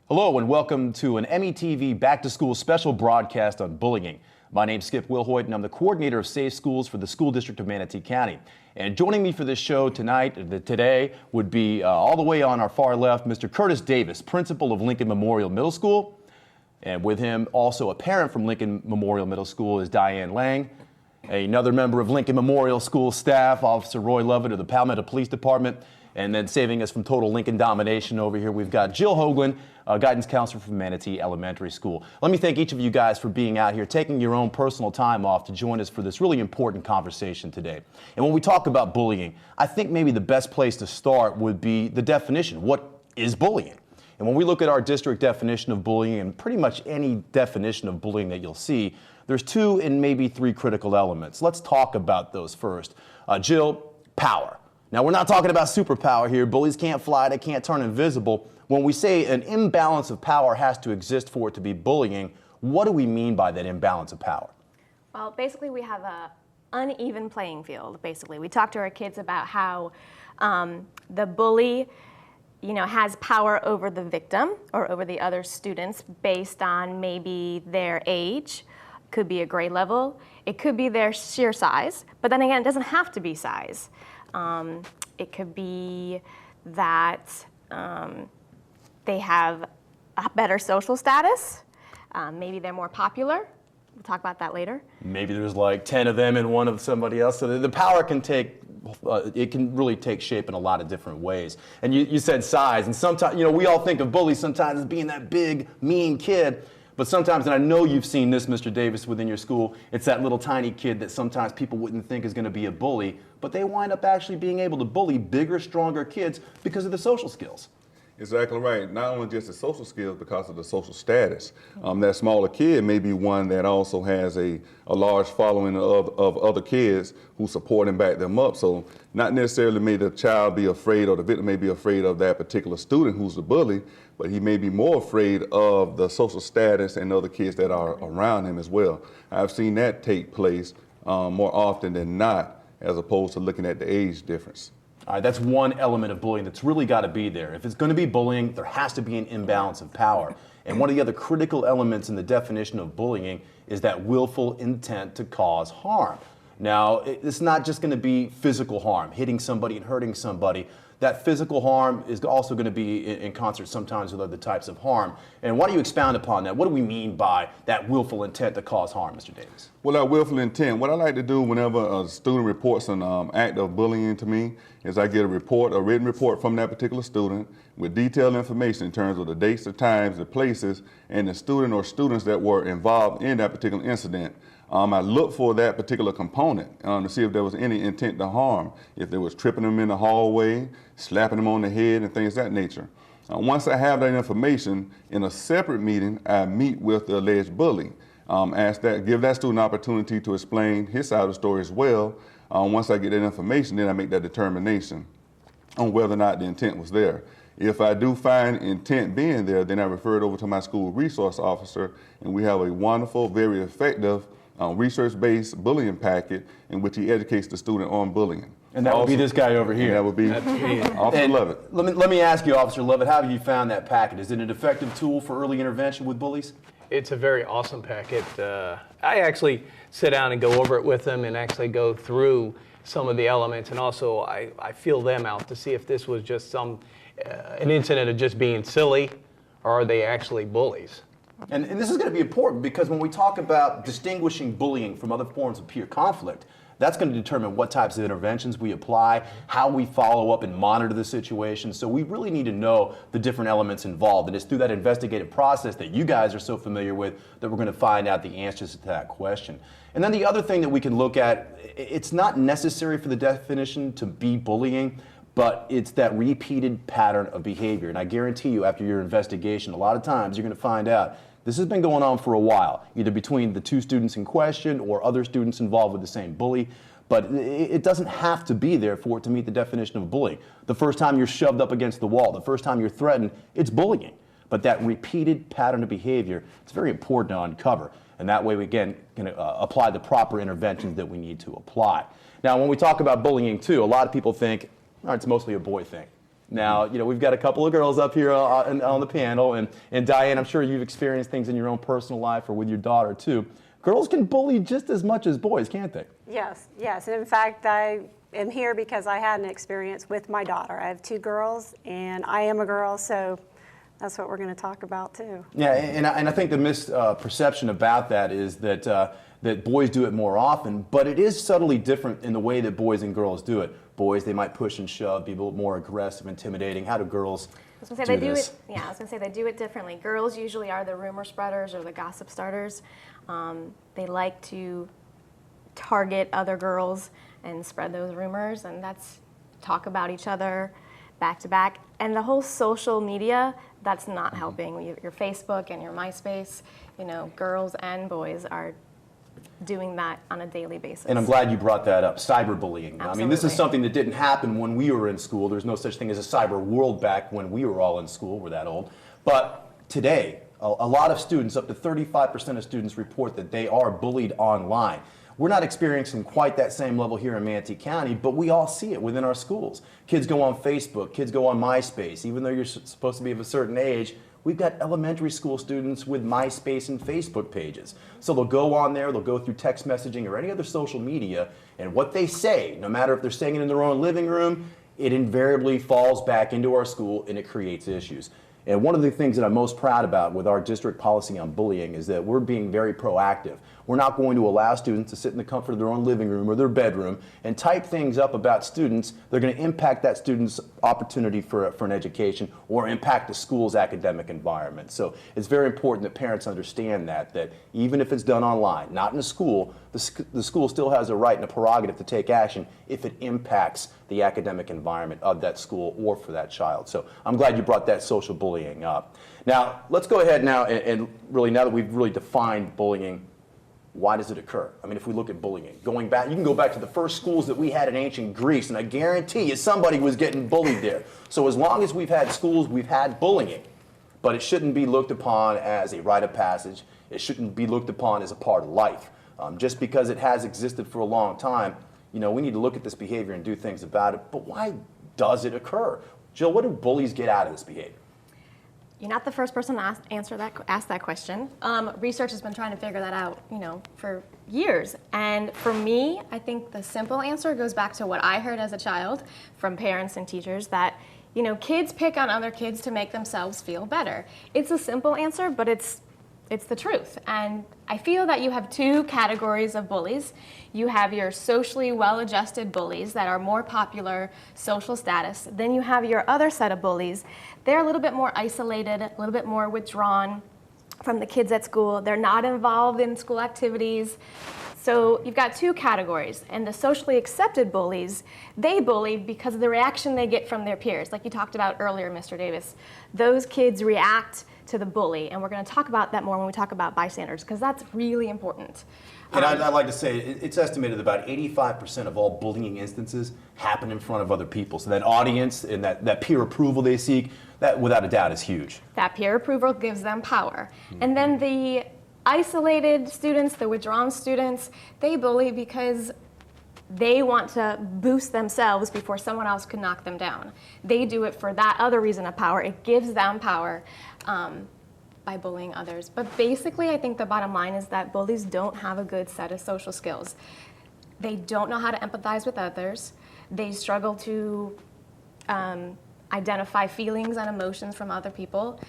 Hello and welcome to an METV Back to School special broadcast on bullying. My name's Skip Wilhoit and I'm the coordinator of Safe Schools for the School District of Manatee County. And joining me for this show today would be all the way on our far left, Mr. Curtis Davis, principal of Lincoln Memorial Middle School. And with him, also a parent from Lincoln Memorial Middle School, is Diane Lang. Another member of Lincoln Memorial School staff, Officer Roy Lovett of the Palmetto Police Department. And then saving us from total Lincoln domination over here, we've got Jill Hoagland, guidance counselor from Manatee Elementary School. Let me thank each of you guys for being out here, taking your own personal time off to join us for this really important conversation today. And when we talk about bullying, I think maybe the best place to start would be the definition. What is bullying? And when we look at our district definition of bullying, and pretty much any definition of bullying that you'll see, there's two and maybe three critical elements. Let's talk about those first. Jill, power. Now, we're not talking about superpower here. Bullies can't fly, they can't turn invisible. When we say an imbalance of power has to exist for it to be bullying, what do we mean by that imbalance of power? Well, basically we have an uneven playing field, basically. We talk to our kids about how the bully has power over the victim or over the other students based on maybe their age. Could be a grade level. It could be their sheer size. But then again, it doesn't have to be size. It could be that they have a better social status. Maybe they're more popular. We'll talk about that later. Maybe there's like 10 of them and one of somebody else. So the power can it can really take shape in a lot of different ways. And you said size, and sometimes, we all think of bullies sometimes as being that big, mean kid. But sometimes, and I know you've seen this, Mr. Davis, within your school, it's that little tiny kid that sometimes people wouldn't think is going to be a bully, but they wind up actually being able to bully bigger, stronger kids because of the social skills. Exactly right. Not only just the social skills, because of the social status. That smaller kid may be one that also has a large following of other kids who support and back them up. So not necessarily may the child be afraid, or the victim may be afraid of that particular student who's the bully, but he may be more afraid of the social status and other kids that are around him as well. I've seen that take place more often than not, as opposed to looking at the age difference. All right, that's one element of bullying that's really got to be there. If it's going to be bullying, there has to be an imbalance of power. And one of the other critical elements in the definition of bullying is that willful intent to cause harm. Now, it's not just going to be physical harm, hitting somebody and hurting somebody. That physical harm is also going to be in concert sometimes with other types of harm. And why don't you expound upon that? What do we mean by that willful intent to cause harm, Mr. Davis? Well, that willful intent, what I like to do whenever a student reports an act of bullying to me is I get a written report from that particular student with detailed information in terms of the dates, the times, the places, and the student or students that were involved in that particular incident. I look for that particular component to see if there was any intent to harm, if there was tripping them in the hallway, slapping them on the head, and things of that nature. Once I have that information, in a separate meeting, I meet with the alleged bully. Give that student an opportunity to explain his side of the story as well. Once I get that information, then I make that determination on whether or not the intent was there. If I do find intent being there, then I refer it over to my school resource officer, and we have a wonderful, very effective research-based bullying packet in which he educates the student on bullying. And that would be this guy over here. And that would be Officer Lovett. Let me ask you, Officer Lovett, how have you found that packet? Is it an effective tool for early intervention with bullies? It's a very awesome packet. I actually sit down and go over it with them and actually go through some of the elements, and also I feel them out to see if this was just an incident of just being silly, or are they actually bullies? And this is going to be important because when we talk about distinguishing bullying from other forms of peer conflict, that's going to determine what types of interventions we apply, how we follow up and monitor the situation. So we really need to know the different elements involved. And it's through that investigative process that you guys are so familiar with that we're going to find out the answers to that question. And then the other thing that we can look at, it's not necessary for the definition to be bullying, but it's that repeated pattern of behavior. And I guarantee you, after your investigation, a lot of times you're going to find out this has been going on for a while, either between the two students in question or other students involved with the same bully. But it doesn't have to be there for it to meet the definition of bullying. The first time you're shoved up against the wall, the first time you're threatened, it's bullying. But that repeated pattern of behavior, it's very important to uncover. And that way we, again, can apply the proper interventions that we need to apply. Now, when we talk about bullying, too, a lot of people think, oh, it's mostly a boy thing. Now, we've got a couple of girls up here on the panel, and Diane, I'm sure you've experienced things in your own personal life or with your daughter, too. Girls can bully just as much as boys, can't they? Yes, yes. In fact, I am here because I had an experience with my daughter. I have 2 girls, and I am a girl, so that's what we're going to talk about, too. Yeah, and I think the misperception about that is that that boys do it more often, but it is subtly different in the way that boys and girls do it. Boys, they might push and shove, be a little more aggressive, intimidating. How do girls do this? I was going to say they do it differently. Girls usually are the rumor spreaders or the gossip starters. They like to target other girls and spread those rumors, and that's talk about each other back to back. And the whole social media, that's not helping. Your Facebook and your MySpace, girls and boys are doing that on a daily basis. And I'm glad you brought that up, cyberbullying. Absolutely. I mean, this is something that didn't happen when we were in school. There's no such thing as a cyber world back when we were all in school. We're that old. But today, a lot of students, up to 35% of students report that they are bullied online. We're not experiencing quite that same level here in Manatee County, but we all see it within our schools. Kids go on Facebook, kids go on MySpace. Even though you're supposed to be of a certain age, we've got elementary school students with MySpace and Facebook pages. So they'll go on there, they'll go through text messaging or any other social media, and what they say, no matter if they're saying it in their own living room, it invariably falls back into our school and it creates issues. And one of the things that I'm most proud about with our district policy on bullying is that we're being very proactive. We're not going to allow students to sit in the comfort of their own living room or their bedroom and type things up about students that are going to impact that student's opportunity for an education or impact the school's academic environment. So it's very important that parents understand that even if it's done online, not in a school, the school still has a right and a prerogative to take action if it impacts the academic environment of that school or for that child. So I'm glad you brought that social bullying up. Now, let's go ahead now and really, now that we've really defined bullying, why does it occur? I mean, if we look at bullying, going back, you can go back to the first schools that we had in ancient Greece, and I guarantee you somebody was getting bullied there. So as long as we've had schools, we've had bullying. But it shouldn't be looked upon as a rite of passage. It shouldn't be looked upon as a part of life. Just because it has existed for a long time, we need to look at this behavior and do things about it. But why does it occur? Jill, what do bullies get out of this behavior? You're not the first person to ask that question. Research has been trying to figure that out, for years. And for me, I think the simple answer goes back to what I heard as a child from parents and teachers that, kids pick on other kids to make themselves feel better. It's a simple answer, but it's the truth. And I feel that you have 2 categories of bullies. You have your socially well-adjusted bullies that are more popular social status. Then you have your other set of bullies. They're a little bit more isolated, a little bit more withdrawn from the kids at school. They're not involved in school activities. So you've got 2 categories. And the socially accepted bullies, they bully because of the reaction they get from their peers. Like you talked about earlier, Mr. Davis. Those kids react to the bully, and we're going to talk about that more when we talk about bystanders, because that's really important. And I'd like to say it's estimated that about 85% of all bullying instances happen in front of other people. So that audience and that peer approval they seek, that without a doubt is huge. That peer approval gives them power. And then the isolated students, the withdrawn students, they bully because they want to boost themselves before someone else can knock them down. They do it for that other reason of power. It gives them power by bullying others. But basically, I think the bottom line is that bullies don't have a good set of social skills. They don't know how to empathize with others. They struggle to identify feelings and emotions from other people.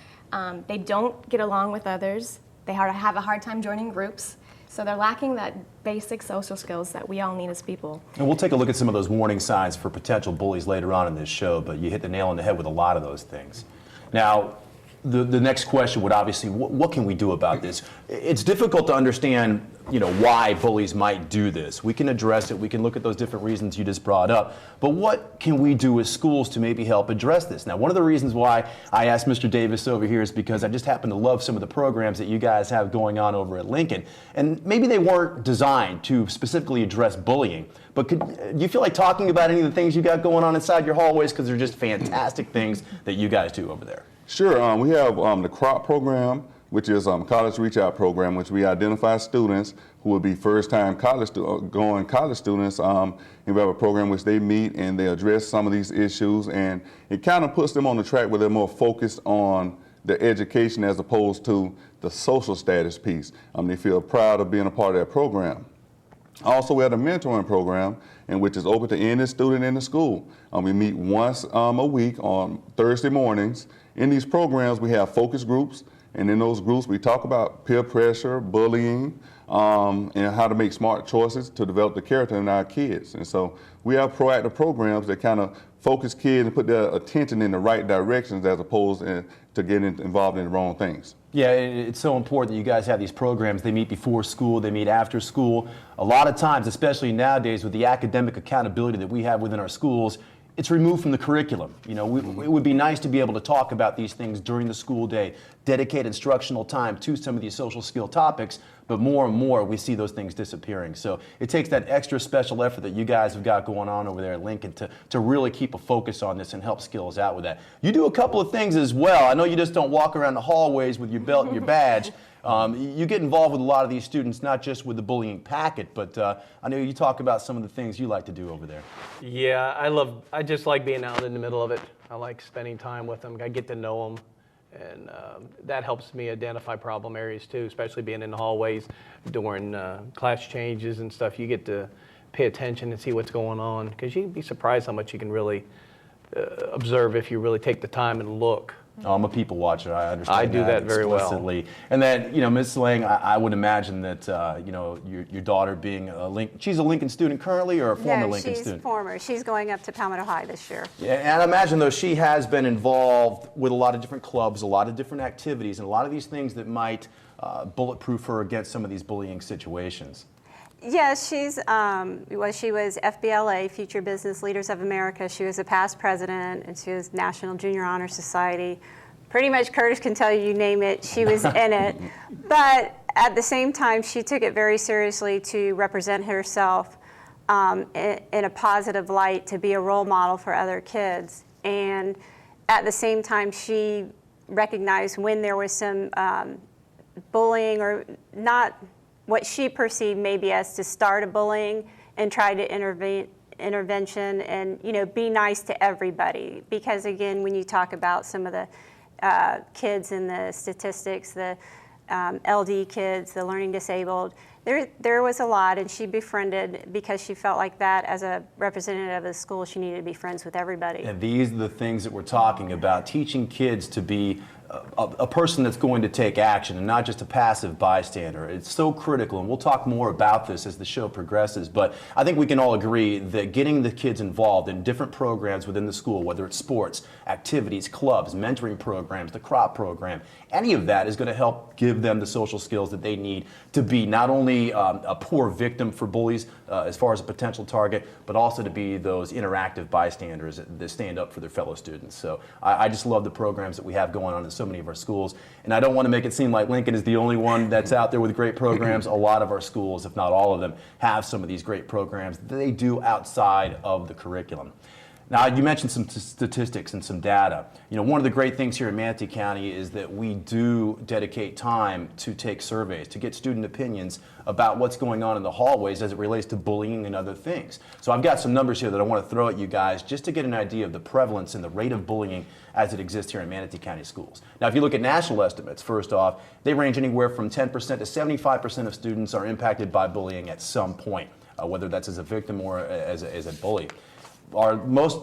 They don't get along with others. They have a hard time joining groups. So they're lacking that basic social skills that we all need as people. And we'll take a look at some of those warning signs for potential bullies later on in this show, but you hit the nail on the head with a lot of those things. Now, the next question would obviously, what can we do about this? It's difficult to understand, why bullies might do this. We can address it. We can look at those different reasons you just brought up. But what can we do as schools to maybe help address this? Now, one of the reasons why I asked Mr. Davis over here is because I just happen to love some of the programs that you guys have going on over at Lincoln. And maybe they weren't designed to specifically address bullying. But do you feel like talking about any of the things you got going on inside your hallways? Because they're just fantastic things that you guys do over there. Sure. We have the CROP program, which is College Reach Out program, which we identify students who will be first-time going college students. And we have a program which they meet and they address some of these issues, and it kind of puts them on the track where they're more focused on their education as opposed to the social status piece. They feel proud of being a part of that program. Also, we have a mentoring program, which is open to any student in the school. We meet once a week on Thursday mornings. In these programs, we have focus groups, and in those groups, we talk about peer pressure, bullying, and how to make smart choices to develop the character in our kids. And so we have proactive programs that kind of focus kids and put their attention in the right directions as opposed to getting involved in the wrong things. Yeah, it's so important that you guys have these programs. They meet before school, they meet after school. A lot of times, especially nowadays with the academic accountability that we have within our schools, it's removed from the curriculum. It would be nice to be able to talk about these things during the school day, dedicate instructional time to some of these social skill topics, but more and more we see those things disappearing. So it takes that extra special effort that you guys have got going on over there at Lincoln to really keep a focus on this and help skills out with that. You do a couple of things as well. I know you just don't walk around the hallways with your belt and your badge. You get involved with a lot of these students, not just with the bullying packet, but I know you talk about some of the things you like to do over there. Yeah, I just like being out in the middle of it. I like spending time with them. I get to know them. And that helps me identify problem areas too, especially being in the hallways during class changes and stuff. You get to pay attention and see what's going on, because you'd be surprised how much you can really observe if you really take the time and look. Oh, I'm a people watcher. I understand. I do that very well. Explicitly. And then, Ms. Lang, I would imagine that, your daughter being she's a Lincoln student currently, or a former Lincoln student? No, she's former. She's going up to Palmetto High this year. Yeah, and I imagine, though, she has been involved with a lot of different clubs, a lot of different activities, and a lot of these things that might bulletproof her against some of these bullying situations. Yeah, she was FBLA, Future Business Leaders of America. She was a past president, and she was National Junior Honor Society. Pretty much Curtis can tell you name it, she was in it. But at the same time, she took it very seriously to represent herself in a positive light, to be a role model for other kids. And at the same time, she recognized when there was some bullying, or not what she perceived maybe as to start a bullying, and try to intervention and be nice to everybody. Because again, when you talk about some of the kids in the statistics, the LD kids, the learning disabled, there was a lot, and she befriended, because she felt like that as a representative of the school, she needed to be friends with everybody. And these are the things that we're talking about, teaching kids to be a person that's going to take action and not just a passive bystander. It's so critical, and we'll talk more about this as the show progresses, but I think we can all agree that getting the kids involved in different programs within the school, whether it's sports, activities, clubs, mentoring programs, the CROP program, any of that is going to help give them the social skills that they need to be not only a poor victim for bullies as far as a potential target, but also to be those interactive bystanders that stand up for their fellow students. So I just love the programs that we have going on in so many of our schools. And I don't want to make it seem like Lincoln is the only one that's out there with great programs. A lot of our schools, if not all of them, have some of these great programs that they do outside of the curriculum. Now, you mentioned some statistics and some data. One of the great things here in Manatee County is that we do dedicate time to take surveys, to get student opinions about what's going on in the hallways as it relates to bullying and other things. So I've got some numbers here that I want to throw at you guys just to get an idea of the prevalence and the rate of bullying as it exists here in Manatee County schools. Now, if you look at national estimates, first off, they range anywhere from 10% to 75% of students are impacted by bullying at some point, whether that's as a victim or as a bully. Our most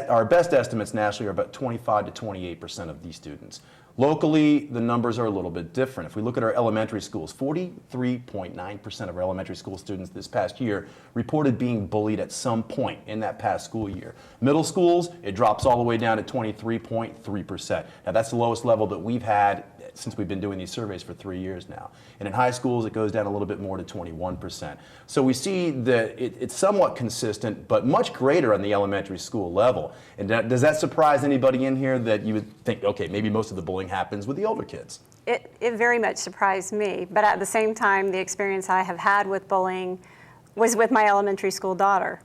our best estimates nationally are about 25 to 28% of these students. Locally, the numbers are a little bit different. If we look at our elementary schools, 43.9% of our elementary school students this past year reported being bullied at some point in that past school year. Middle schools, it drops all the way down to 23.3%. Now, that's the lowest level that we've had since we've been doing these surveys for 3 years now. And in high schools, it goes down a little bit more to 21%. So we see that it's somewhat consistent, but much greater on the elementary school level. And does that surprise anybody in here that you would think, okay, maybe most of the bullying happens with the older kids? It very much surprised me, but at the same time, the experience I have had with bullying was with my elementary school daughter.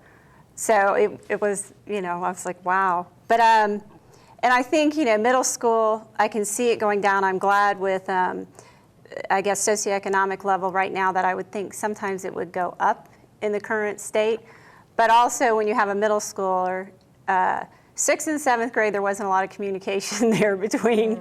So it was, I was like, wow. But and I think, middle school, I can see it going down. I'm glad with, I guess, socioeconomic level right now that I would think sometimes it would go up in the current state. But also when you have a middle schooler, 6th and 7th grade, there wasn't a lot of communication there between,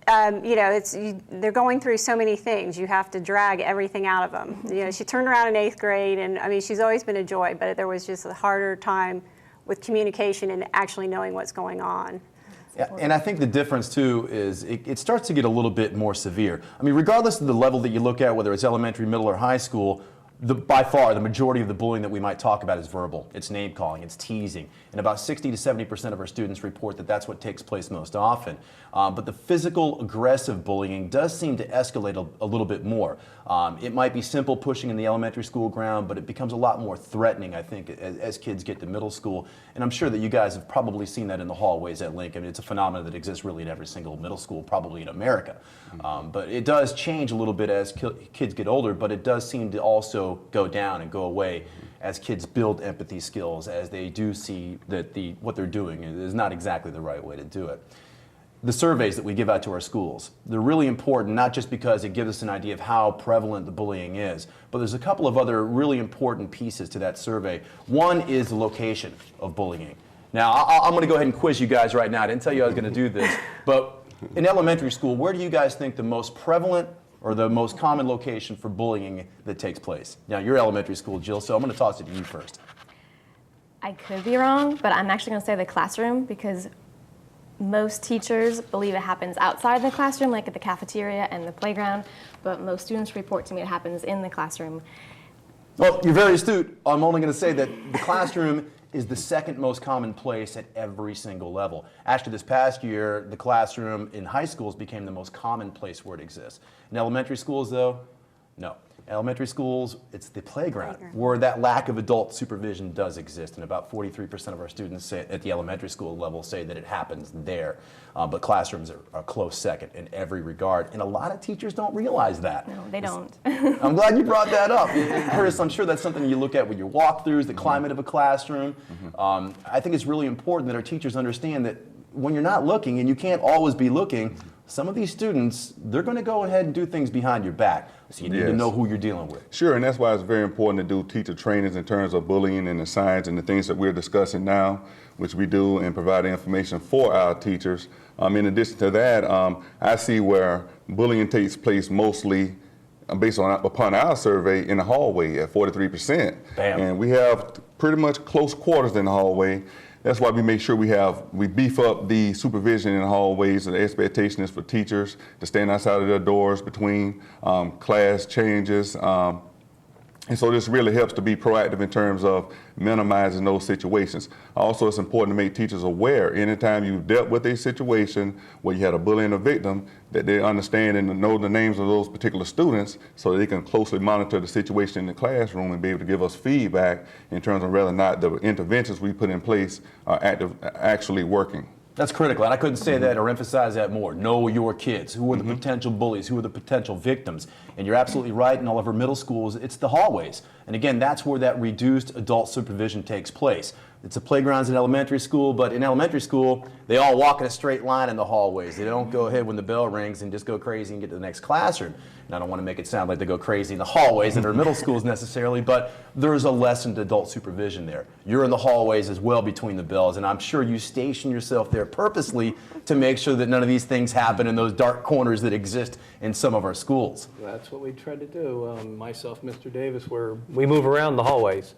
they're going through so many things. You have to drag everything out of them. She turned around in 8th grade, and I mean, she's always been a joy, but there was just a harder time with communication and actually knowing what's going on. Yeah, and I think the difference too is it starts to get a little bit more severe. I mean, regardless of the level that you look at, whether it's elementary, middle, or high school, by far the majority of the bullying that we might talk about is verbal. It's name calling, it's teasing, and about 60 to 70% of our students report that that's what takes place most often. But the physical, aggressive bullying does seem to escalate a little bit more. It might be simple pushing in the elementary school ground, but it becomes a lot more threatening, I think, as kids get to middle school. And I'm sure that you guys have probably seen that in the hallways at Lincoln. It's a phenomenon that exists really in every single middle school, probably in America. But it does change a little bit as kids get older, but it does seem to also go down and go away as kids build empathy skills, as they do see that what they're doing is not exactly the right way to do it. The surveys that we give out to our schools, they're really important, not just because it gives us an idea of how prevalent the bullying is, but there's a couple of other really important pieces to that survey. One is the location of bullying. Now, I'm going to go ahead and quiz you guys right now. I didn't tell you I was going to do this, but in elementary school, where do you guys think the most prevalent or the most common location for bullying that takes place? Now, you're elementary school, Jill, so I'm going to toss it to you first. I could be wrong, but I'm actually going to say the classroom, because most teachers believe it happens outside the classroom, like at the cafeteria and the playground, but most students report to me it happens in the classroom. Well, you're very astute. I'm only going to say that the classroom is the second most common place at every single level. Actually, this past year, the classroom in high schools became the most common place where it exists. In elementary schools, though, no. Elementary schools, it's the playground where that lack of adult supervision does exist, and about 43% of our students say, at the elementary school level, say that it happens there. But classrooms are a close second in every regard, and a lot of teachers don't realize that. No, they don't. I'm glad you brought that up. Curtis, I'm sure that's something you look at with your walkthroughs, the climate of a classroom. I think it's really important that our teachers understand that when you're not looking, and you can't always be looking, some of these students, they're going to go ahead and do things behind your back. So you need to know who you're dealing with. Sure, and that's why it's very important to do teacher trainings in terms of bullying and the signs and the things that we're discussing now, which we do, and provide information for our teachers. In addition to that, I see where bullying takes place mostly based upon our survey in the hallway at 43%. Bam. And we have pretty much close quarters in the hallway. That's why we make sure we beef up the supervision in the hallways. And the expectation is for teachers to stand outside of their doors between class changes. And so this really helps to be proactive in terms of minimizing those situations. Also, it's important to make teachers aware anytime you've dealt with a situation where you had a bully and a victim, that they understand and know the names of those particular students so that they can closely monitor the situation in the classroom and be able to give us feedback in terms of whether or not the interventions we put in place are actually working. That's critical, and I couldn't say that or emphasize that more. Know your kids. Who are the potential bullies? Who are the potential victims? And you're absolutely right, in all of our middle schools, it's the hallways. And again, that's where that reduced adult supervision takes place. It's the playgrounds in elementary school, but in elementary school, they all walk in a straight line in the hallways. They don't go ahead when the bell rings and just go crazy and get to the next classroom. And I don't want to make it sound like they go crazy in the hallways in our middle schools necessarily, but there's a lessened adult supervision there. You're in the hallways as well between the bells, and I'm sure you station yourself there purposely to make sure that none of these things happen in those dark corners that exist in some of our schools. That's what we try to do. Myself, Mr. Davis, where we move around the hallways.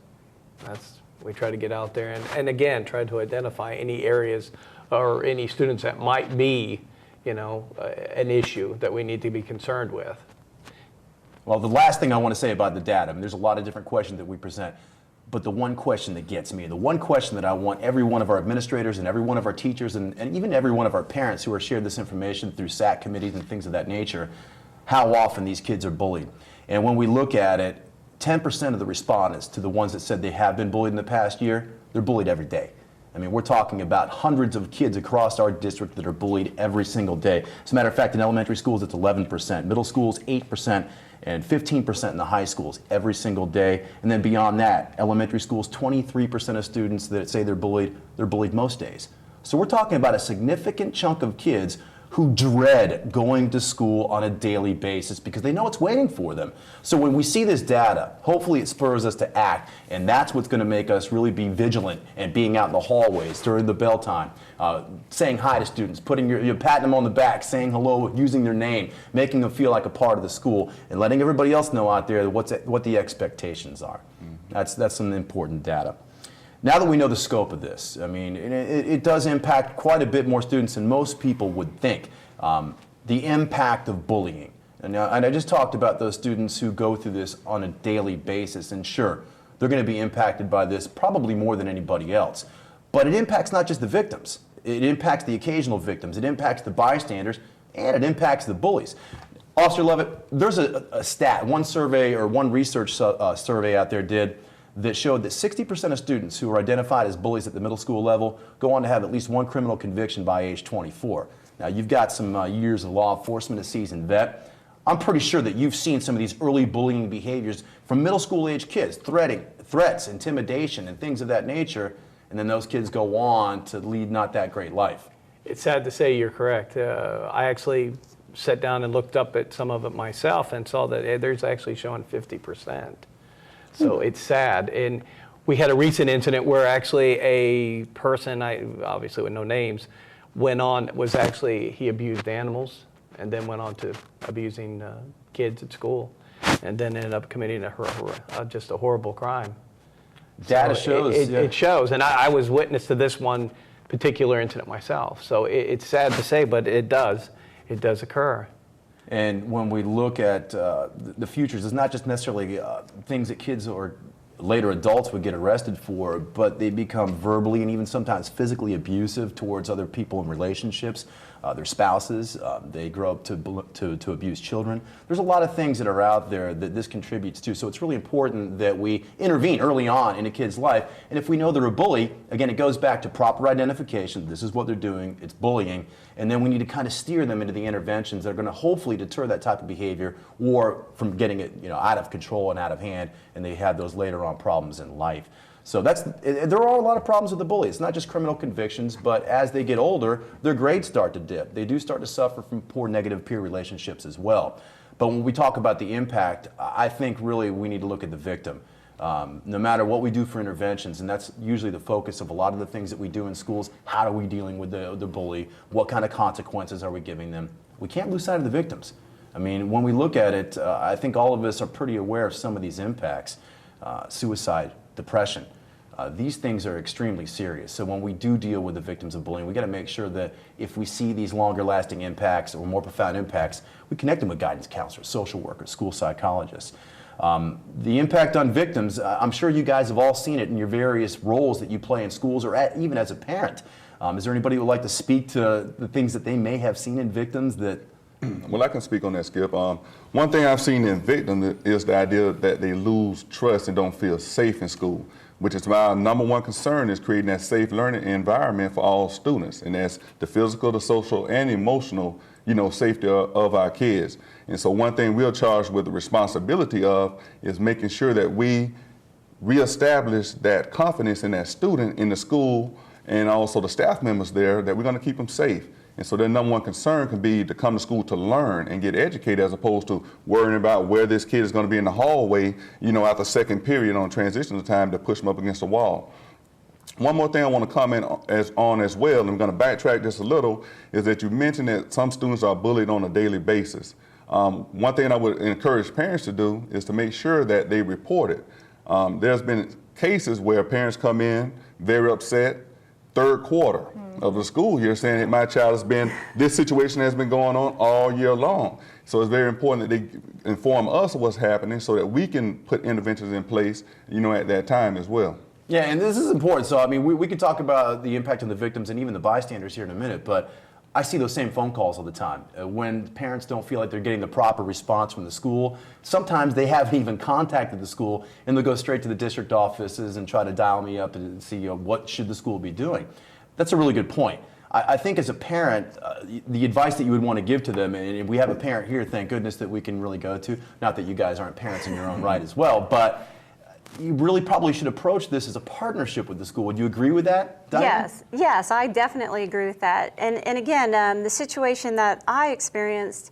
We try to get out there and again, try to identify any areas or any students that might be, an issue that we need to be concerned with. Well, the last thing I want to say about the data, I mean, there's a lot of different questions that we present, but the one question that gets me, the one question that I want every one of our administrators and every one of our teachers and even every one of our parents who are shared this information through SAC committees and things of that nature, how often these kids are bullied. And when we look at it, 10% of the respondents to the ones that said they have been bullied in the past year, they're bullied every day. I mean, we're talking about hundreds of kids across our district that are bullied every single day. As a matter of fact, in elementary schools, it's 11%, middle schools, 8%, and 15% in the high schools every single day. And then beyond that, elementary schools, 23% of students that say they're bullied most days. So we're talking about a significant chunk of kids who dread going to school on a daily basis because they know it's waiting for them. So when we see this data, hopefully it spurs us to act, and that's what's going to make us really be vigilant and being out in the hallways during the bell time, saying hi to students, patting them on the back, saying hello, using their name, making them feel like a part of the school, and letting everybody else know out there what the expectations are. That's some important data. Now that we know the scope of this, I mean, it does impact quite a bit more students than most people would think. The impact of bullying. And I just talked about those students who go through this on a daily basis, and sure, they're going to be impacted by this probably more than anybody else. But it impacts not just the victims. It impacts the occasional victims. It impacts the bystanders, and it impacts the bullies. Officer Levitt, there's a stat, one survey or one research survey out there did that showed that 60% of students who are identified as bullies at the middle school level go on to have at least one criminal conviction by age 24. Now, you've got some years of law enforcement, a seasoned vet. I'm pretty sure that you've seen some of these early bullying behaviors from middle school age kids, threats, intimidation, and things of that nature, and then those kids go on to lead not that great life. It's sad to say you're correct. I actually sat down and looked up at some of it myself and saw that there's actually showing 50%. So it's sad. And we had a recent incident where actually a person, obviously with no names, he abused animals and then went on to abusing kids at school and then ended up committing just a horrible crime. Data shows. It shows. And I was witness to this one particular incident myself. So it's sad to say, but it does occur. And when we look at the futures, it's not just necessarily things that kids or later adults would get arrested for, but they become verbally and even sometimes physically abusive towards other people in relationships, their spouses. They grow up to abuse children. There's a lot of things that are out there that this contributes to. So it's really important that we intervene early on in a kid's life. And if we know they're a bully, again, it goes back to proper identification. This is what they're doing. It's bullying. And then we need to kind of steer them into the interventions that are going to hopefully deter that type of behavior or from getting it out of control and out of hand, and they have those later on problems in life. So there are a lot of problems with the bully. It's not just criminal convictions, but as they get older, their grades start to dip. They do start to suffer from poor negative peer relationships as well. But when we talk about the impact, I think really we need to look at the victim. No matter what we do for interventions, and that's usually the focus of a lot of the things that we do in schools, how are we dealing with the bully? What kind of consequences are we giving them? We can't lose sight of the victims. I mean, when we look at it, I think all of us are pretty aware of some of these impacts. Suicide, depression. These things are extremely serious. So when we do deal with the victims of bullying, we got to make sure that if we see these longer lasting impacts or more profound impacts, we connect them with guidance counselors, social workers, school psychologists. The impact on victims, I'm sure you guys have all seen it in your various roles that you play in schools or even as a parent. Is there anybody who would like to speak to the things that they may have seen in victims that... Well, I can speak on that, Skip. One thing I've seen in victims is the idea that they lose trust and don't feel safe in school, which is my number one concern is creating that safe learning environment for all students. And that's the physical, the social, and emotional, safety of our kids. And so one thing we're charged with the responsibility of is making sure that we reestablish that confidence in that student in the school and also the staff members there that we're going to keep them safe. And so their number one concern can be to come to school to learn and get educated as opposed to worrying about where this kid is going to be in the hallway, after second period on transitional time to push them up against the wall. One more thing I want to comment on as well, and I'm going to backtrack just a little, is that you mentioned that some students are bullied on a daily basis. One thing I would encourage parents to do is to make sure that they report it. There's been cases where parents come in very upset, third quarter of the school year, saying that my child has been, this situation has been going on all year long. So it's very important that they inform us of what's happening so that we can put interventions in place, at that time as well. Yeah, and this is important. So, I mean, we could talk about the impact on the victims and even the bystanders here in a minute, but I see those same phone calls all the time. When parents don't feel like they're getting the proper response from the school, sometimes they haven't even contacted the school, and they'll go straight to the district offices and try to dial me up and see what should the school be doing. That's a really good point. I think as a parent, the advice that you would want to give to them, and we have a parent here, thank goodness, that we can really go to, not that you guys aren't parents in your own right as well, but you really probably should approach this as a partnership with the school. Would you agree with that, Diane? Yes, I definitely agree with that. And again, the situation that I experienced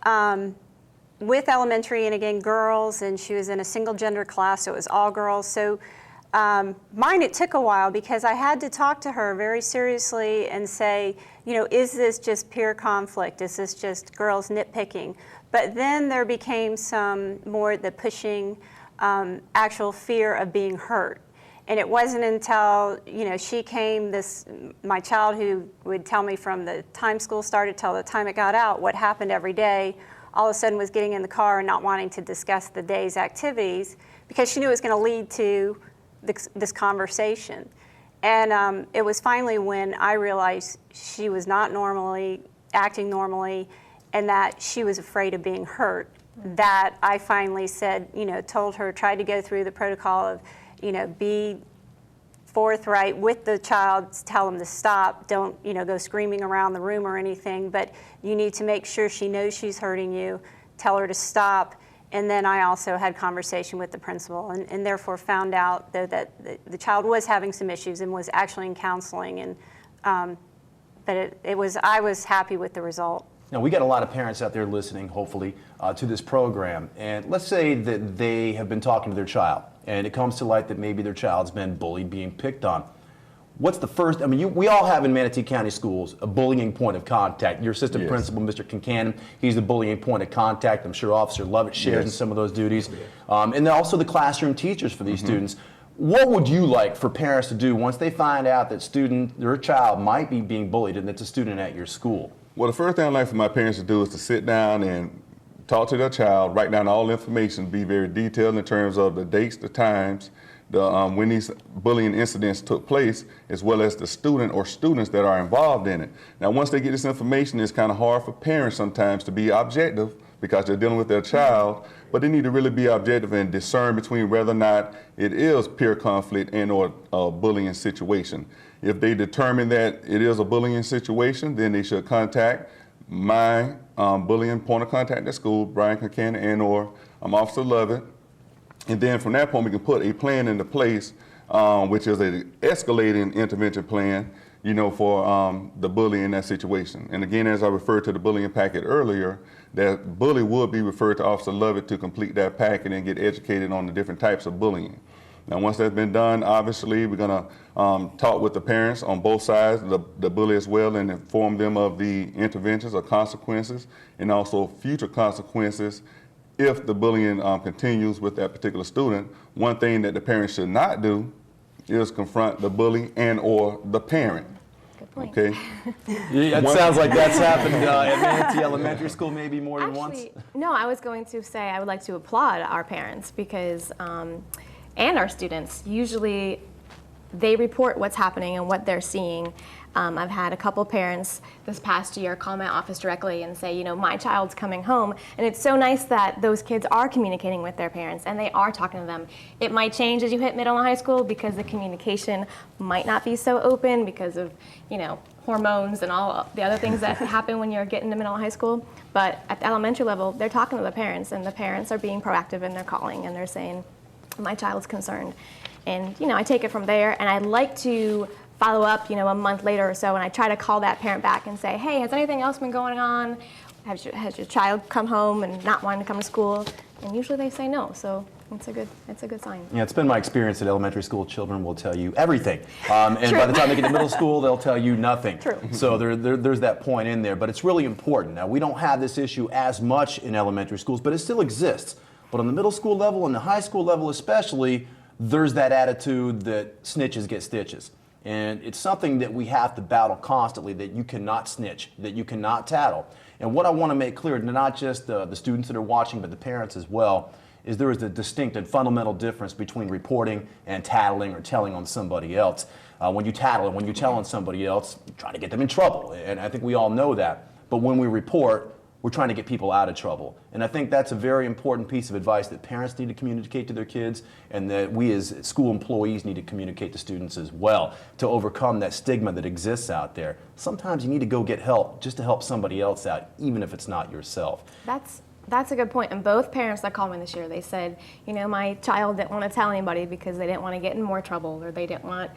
with elementary, and again, girls, and she was in a single gender class, so it was all girls. So mine, it took a while because I had to talk to her very seriously and say, is this just pure conflict? Is this just girls nitpicking? But then there became some more the pushing, actual fear of being hurt. And it wasn't until, she came, my child who would tell me from the time school started till the time it got out, what happened every day, all of a sudden was getting in the car and not wanting to discuss the day's activities because she knew it was going to lead to this conversation. And it was finally when I realized she was not acting normally and that she was afraid of being hurt, that I finally said, told her, tried to go through the protocol of, be forthright with the child, tell them to stop, don't, go screaming around the room or anything, but you need to make sure she knows she's hurting you, tell her to stop. And then I also had conversation with the principal and therefore found out that the child was having some issues and was actually in counseling. And but I was happy with the result. Now, we got a lot of parents out there listening, hopefully, to this program. And let's say that they have been talking to their child, and it comes to light that maybe their child's been bullied, being picked on. What's the first, we all have in Manatee County Schools a bullying point of contact. Your assistant principal, Mr. Kincannon, he's the bullying point of contact. I'm sure Officer Lovett shares in some of those duties. And then also the classroom teachers for these students. What would you like for parents to do once they find out that their child might be being bullied and it's a student at your school? Well, the first thing I'd like for my parents to do is to sit down and talk to their child, write down all the information, be very detailed in terms of the dates, the times, when these bullying incidents took place, as well as the student or students that are involved in it. Now, once they get this information, it's kind of hard for parents sometimes to be objective because they're dealing with their child, but they need to really be objective and discern between whether or not it is pure conflict and or a bullying situation. If they determine that it is a bullying situation, then they should contact my bullying point of contact at school, Brian Kincannon, and or Officer Lovett. And then from that point, we can put a plan into place, which is an escalating intervention plan, for the bully in that situation. And again, as I referred to the bullying packet earlier, that bully would be referred to Officer Lovett to complete that packet and get educated on the different types of bullying. Now, once that's been done, obviously, we're going to talk with the parents on both sides, the bully as well, and inform them of the interventions or consequences, and also future consequences if the bullying continues with that particular student. One thing that the parents should not do is confront the bully and or the parent. Good point. Okay? It sounds like that's happened at Manatee Elementary School maybe more than once. Actually, no, I was going to say I would like to applaud our parents because, and our students, usually they report what's happening and what they're seeing. I've had a couple parents this past year call my office directly and say, my child's coming home. And it's so nice that those kids are communicating with their parents and they are talking to them. It might change as you hit middle and high school because the communication might not be so open because of, hormones and all the other things that happen when you're getting to middle and high school. But at the elementary level, they're talking to the parents and the parents are being proactive and they're calling and they're saying, my child's concerned. And, I take it from there and I'd like to follow up, a month later or so, and I try to call that parent back and say, hey, has anything else been going on? Has your child come home and not wanting to come to school? And usually they say no, so it's a good sign. Yeah, it's been my experience at elementary school. Children will tell you everything, and by the time they get to middle school, they'll tell you nothing. True. So there's that point in there, but it's really important. Now, we don't have this issue as much in elementary schools, but it still exists. But on the middle school level and the high school level especially, there's that attitude that snitches get stitches. And it's something that we have to battle constantly, that you cannot snitch, that you cannot tattle. And what I want to make clear to not just the students that are watching, but the parents as well, is there is a distinct and fundamental difference between reporting and tattling or telling on somebody else. When you tattle and when you tell on somebody else, you're trying to get them in trouble. And I think we all know that. But when we report, we're trying to get people out of trouble. And I think that's a very important piece of advice that parents need to communicate to their kids, and that we as school employees need to communicate to students as well to overcome that stigma that exists out there. Sometimes you need to go get help just to help somebody else out, even if it's not yourself. That's a good point. And both parents that called me this year, they said, my child didn't want to tell anybody because they didn't want to get in more trouble, or they didn't want,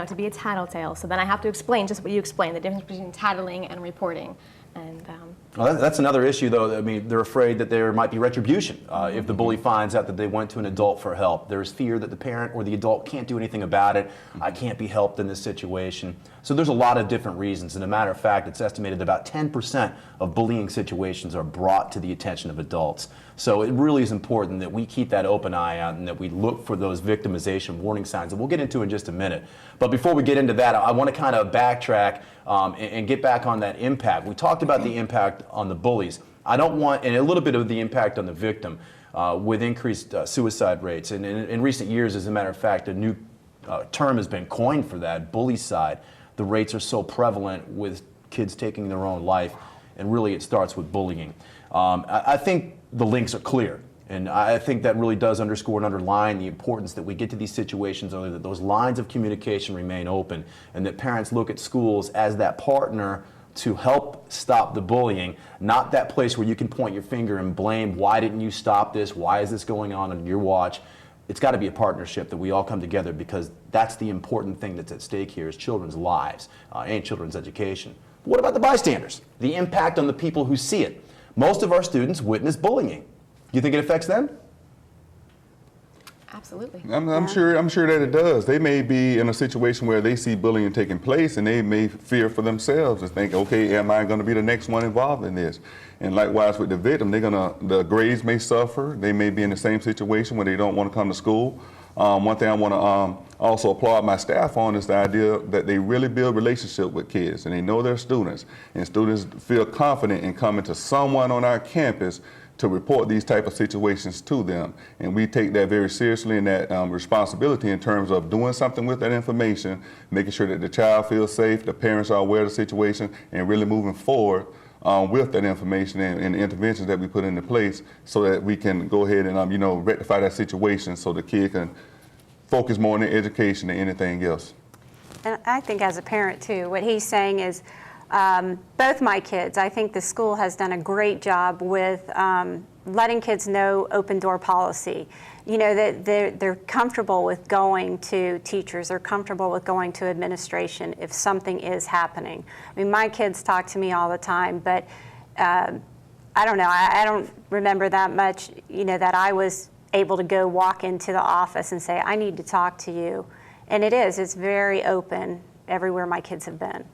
to be a tattletale. So then I have to explain just what you explained, the difference between tattling and reporting. And well, that's another issue, though. I mean, they're afraid that there might be retribution if the bully finds out that they went to an adult for help. There's fear that the parent or the adult can't do anything about it. I can't be helped in this situation. So there's a lot of different reasons. And a matter of fact, it's estimated that about 10% of bullying situations are brought to the attention of adults. So it really is important that we keep that open eye out and that we look for those victimization warning signs that we'll get into in just a minute. But before we get into that, I want to kind of backtrack and get back on that impact. We talked about the impact on the bullies. I don't want, and a little bit of the impact on the victim with increased suicide rates. And in recent years, as a matter of fact, a new term has been coined for that, bullycide. The rates are so prevalent with kids taking their own life, and really it starts with bullying. I think the links are clear. And I think that really does underscore and underline the importance that we get to these situations early, that those lines of communication remain open, and that parents look at schools as that partner to help stop the bullying, not that place where you can point your finger and blame, why didn't you stop this? Why is this going on your watch? It's got to be a partnership that we all come together, because that's the important thing that's at stake here, is children's lives and children's education. But what about the bystanders? The impact on the people who see it. Most of our students witness bullying. Do you think it affects them? absolutely. I'm sure that it does. They may be in a situation where they see bullying taking place, and they may fear for themselves and think, okay, am I going to be the next one involved in this? And likewise with the victim, the grades may suffer. They may be in the same situation where they don't want to come to school. One thing I want to also applaud my staff on is the idea that they really build relationship with kids, and they know their students, and students feel confident in coming to someone on our campus to report these type of situations to them. And we take that very seriously, and that responsibility in terms of doing something with that information, making sure that the child feels safe, the parents are aware of the situation, and really moving forward with that information and the interventions that we put into place so that we can go ahead and rectify that situation so the kid can focus more on their education than anything else. And I think as a parent too, what he's saying is both my kids, I think the school has done a great job with letting kids know open door policy. You know, that they're comfortable with going to teachers, they're comfortable with going to administration if something is happening. I mean, my kids talk to me all the time, but I don't know, I don't remember that much, that I was able to go walk into the office and say, I need to talk to you. And it's very open everywhere my kids have been.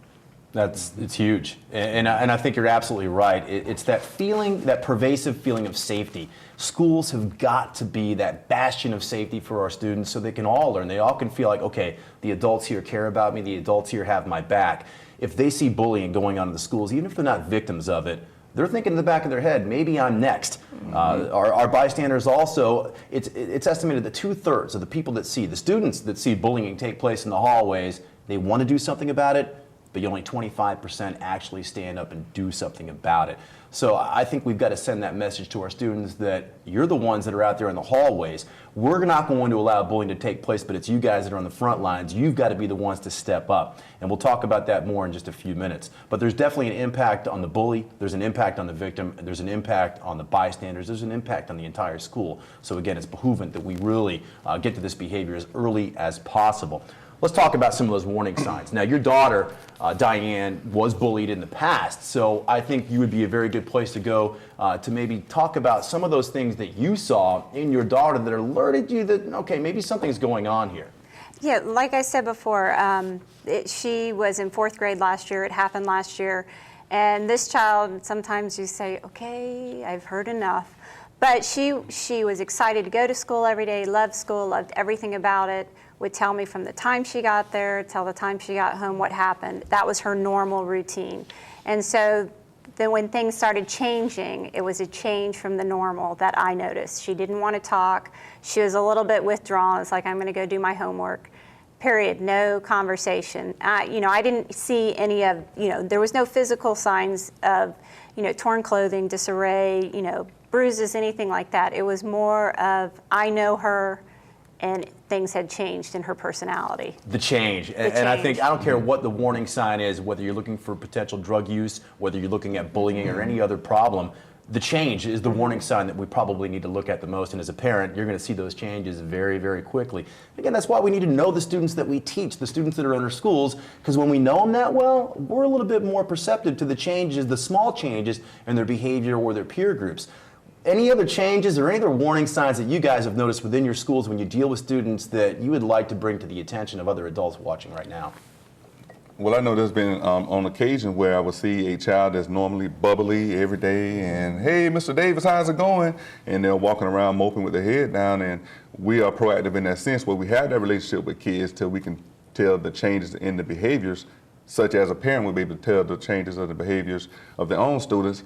It's huge, and I think you're absolutely right. It's that feeling, that pervasive feeling of safety. Schools have got to be that bastion of safety for our students so they can all learn. They all can feel like, okay, the adults here care about me, the adults here have my back. If they see bullying going on in the schools, even if they're not victims of it, they're thinking in the back of their head, maybe I'm next. Our bystanders also, it's estimated that 2/3 of the people that see, the students that see bullying take place in the hallways, they want to do something about it, but only 25% actually stand up and do something about it. So I think we've got to send that message to our students that you're the ones that are out there in the hallways. We're not going to allow bullying to take place, but it's you guys that are on the front lines. You've got to be the ones to step up. And we'll talk about that more in just a few minutes. But there's definitely an impact on the bully, there's an impact on the victim, there's an impact on the bystanders, there's an impact on the entire school. So again, it's behoovant that we really get to this behavior as early as possible. Let's talk about some of those warning signs. Now, your daughter, Diane, was bullied in the past, so I think you would be a very good place to go to maybe talk about some of those things that you saw in your daughter that alerted you that, okay, maybe something's going on here. Yeah, like I said before, she was in 4th grade last year. It happened last year. And this child, sometimes you say, okay, I've heard enough. But she was excited to go to school every day, loved school, loved everything about it, would tell me from the time she got there till the time she got home what happened. That was her normal routine. And so then when things started changing, it was a change from the normal that I noticed. She didn't want to talk. She was a little bit withdrawn. It's like, I'm going to go do my homework. Period. No conversation. I didn't see any of, there was no physical signs of, torn clothing, disarray, bruises, anything like that. It was more of, I know her, and things had changed in her personality. The change. And I think, I don't care what the warning sign is, whether you're looking for potential drug use, whether you're looking at bullying or any other problem, the change is the warning sign that we probably need to look at the most. And as a parent, you're going to see those changes very, very quickly. Again, that's why we need to know the students that we teach, the students that are in our schools, because when we know them that well, we're a little bit more perceptive to the changes, the small changes in their behavior or their peer groups. Any other changes or any other warning signs that you guys have noticed within your schools when you deal with students that you would like to bring to the attention of other adults watching right now? Well, I know there's been on occasion where I would see a child that's normally bubbly every day and, hey, Mr. Davis, how's it going? And they're walking around moping with their head down, and we are proactive in that sense where we have that relationship with kids till we can tell the changes in the behaviors, such as a parent would be able to tell the changes of the behaviors of their own students.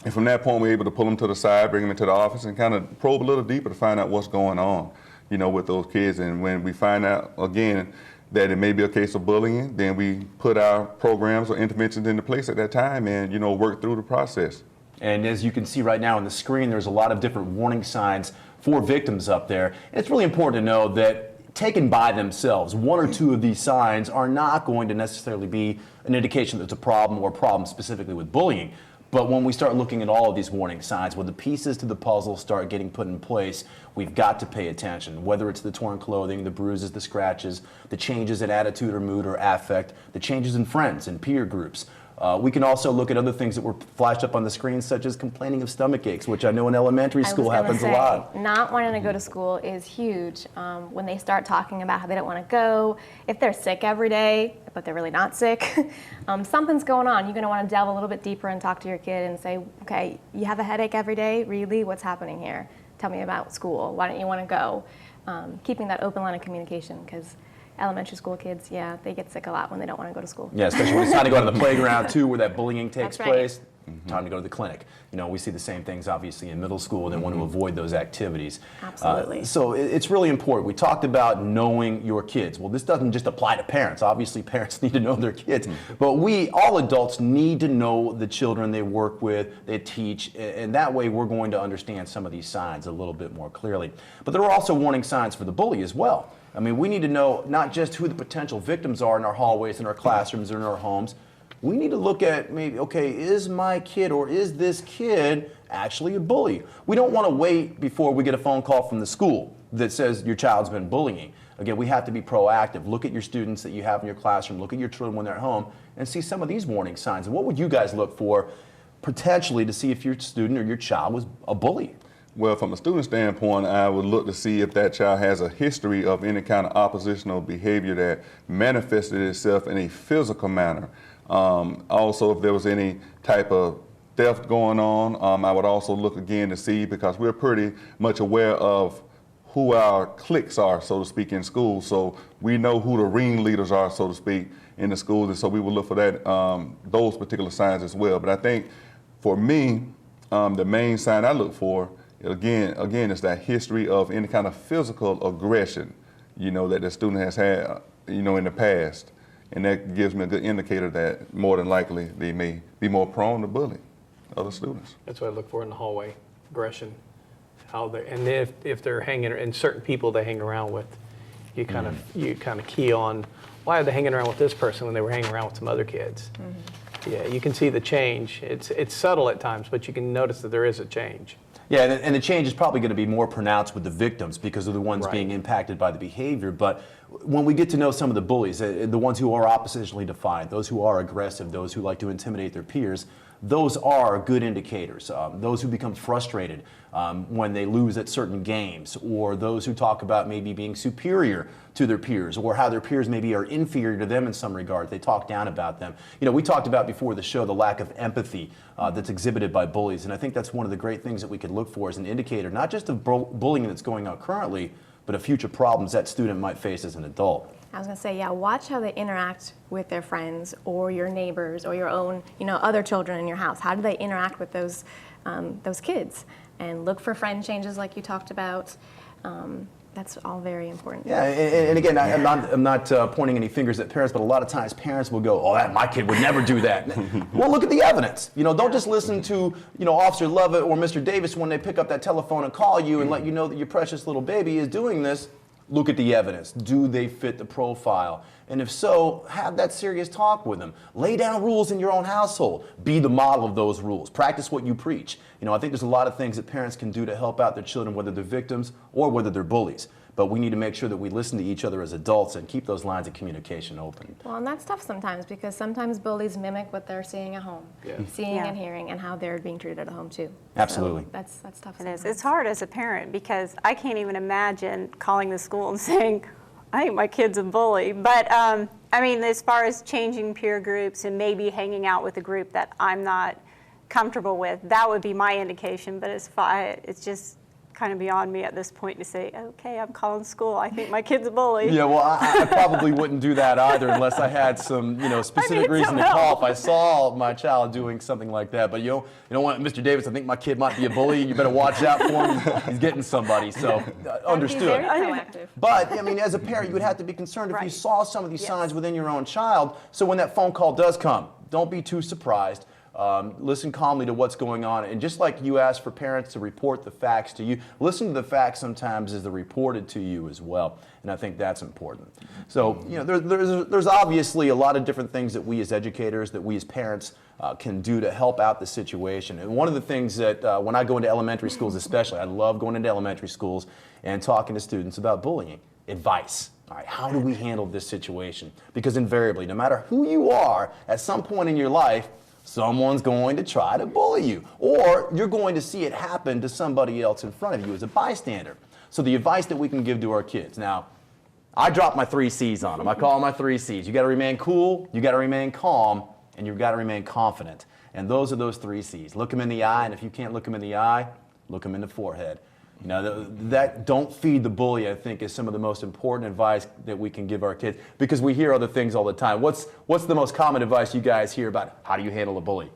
And from that point, we're able to pull them to the side, bring them into the office, and kind of probe a little deeper to find out what's going on, with those kids. And when we find out, again, that it may be a case of bullying, then we put our programs or interventions into place at that time and, work through the process. And as you can see right now on the screen, there's a lot of different warning signs for victims up there. And it's really important to know that taken by themselves, one or two of these signs are not going to necessarily be an indication that it's a problem or a problem specifically with bullying. But when we start looking at all of these warning signs, when the pieces to the puzzle start getting put in place, we've got to pay attention. Whether it's the torn clothing, the bruises, the scratches, the changes in attitude or mood or affect, the changes in friends and peer groups. We can also look at other things that were flashed up on the screen, such as complaining of stomach aches, which I know in elementary school happens a lot. Not wanting to go to school is huge. When they start talking about how they don't want to go, if they're sick every day, but they're really not sick, something's going on. You're going to want to delve a little bit deeper and talk to your kid and say, okay, you have a headache every day? Really? What's happening here? Tell me about school. Why don't you want to go? Keeping that open line of communication, because elementary school kids, they get sick a lot when they don't want to go to school. Yeah, especially when it's time to go to the playground too, where that bullying takes That's right. place. Time to go to the clinic. We see the same things obviously in middle school, and they want to avoid those activities. Absolutely. So it's really important. We talked about knowing your kids. Well, this doesn't just apply to parents. Obviously, parents need to know their kids, but all adults need to know the children they work with, they teach, and that way we're going to understand some of these signs a little bit more clearly. But there are also warning signs for the bully as well. I mean, we need to know not just who the potential victims are in our hallways, in our classrooms, or in our homes. We need to look at maybe, okay, is my kid or is this kid actually a bully? We don't want to wait before we get a phone call from the school that says your child's been bullying. Again, we have to be proactive. Look at your students that you have in your classroom. Look at your children when they're at home and see some of these warning signs. And what would you guys look for potentially to see if your student or your child was a bully? Well, from a student standpoint, I would look to see if that child has a history of any kind of oppositional behavior that manifested itself in a physical manner. Also, if there was any type of theft going on, I would also look again to see, because we're pretty much aware of who our cliques are, so to speak, in school. So we know who the ringleaders are, so to speak, in the schools, and so we will look for that, those particular signs as well. But I think for me, the main sign I look for, again, it's that history of any kind of physical aggression, that the student has had, in the past. And that gives me a good indicator that more than likely they may be more prone to bullying other students. That's what I look for in the hallway, aggression. And if they're hanging, and certain people they hang around with, you kind of key on, why are they hanging around with this person when they were hanging around with some other kids? Yeah, you can see the change. It's subtle at times, but you can notice that there is a change. Yeah, and the change is probably going to be more pronounced with the victims because they're the ones being impacted by the behavior. But when we get to know some of the bullies, the ones who are oppositionally defiant, those who are aggressive, those who like to intimidate their peers, those are good indicators. Those who become frustrated when they lose at certain games, or those who talk about maybe being superior to their peers, or how their peers maybe are inferior to them in some regard. They talk down about them. You know, we talked about before the show the lack of empathy that's exhibited by bullies, and I think that's one of the great things that we could look for as an indicator, not just of bullying that's going on currently, but of future problems that student might face as an adult. I was going to say, yeah, watch how they interact with their friends or your neighbors or your own, other children in your house. How do they interact with those kids? And look for friend changes like you talked about. That's all very important. Yeah, and again, I'm not pointing any fingers at parents, but a lot of times parents will go, "Oh, my kid would never do that." Well, look at the evidence. Don't just listen to Officer Lovett or Mr. Davis when they pick up that telephone and call you and let you know that your precious little baby is doing this. Look at the evidence. Do they fit the profile? And if so, have that serious talk with them. Lay down rules in your own household. Be the model of those rules. Practice what you preach. I think there's a lot of things that parents can do to help out their children, whether they're victims or whether they're bullies. But we need to make sure that we listen to each other as adults and keep those lines of communication open. Well, and that's tough sometimes because sometimes bullies mimic what they're seeing at home, seeing and hearing, and how they're being treated at home too. Absolutely. So that's tough. It is. It's hard as a parent because I can't even imagine calling the school and saying, I think my kid's a bully. But as far as changing peer groups and maybe hanging out with a group that I'm not comfortable with, that would be my indication. But it's just kind of beyond me at this point to say, okay, I'm calling school. I think my kid's a bully. Yeah, well, I probably wouldn't do that either unless I had some, specific reason to call if I saw my child doing something like that. But you know what, Mr. Davis, I think my kid might be a bully. You better watch out for him. He's getting somebody. So understood. Very proactive. But as a parent, you would have to be concerned if you saw some of these signs within your own child. So when that phone call does come, don't be too surprised. Listen calmly to what's going on. And just like you ask for parents to report the facts to you, listen to the facts sometimes as they're reported to you as well. And I think that's important. So, there's obviously a lot of different things that we as educators, that we as parents can do to help out the situation. And one of the things that when I go into elementary schools especially, I love going into elementary schools and talking to students about bullying. Advice. All right, how do we handle this situation? Because invariably, no matter who you are, at some point in your life, someone's going to try to bully you, or you're going to see it happen to somebody else in front of you as a bystander. So the advice that we can give to our kids. Now, I drop my 3 C's on them. I call them my 3 C's. You got to remain cool, you got to remain calm, and you've got to remain confident. And those are those 3 C's. Look them in the eye, and if you can't look them in the eye, look them in the forehead. That don't feed the bully, I think, is some of the most important advice that we can give our kids, because we hear other things all the time. What's the most common advice you guys hear about how do you handle a bully?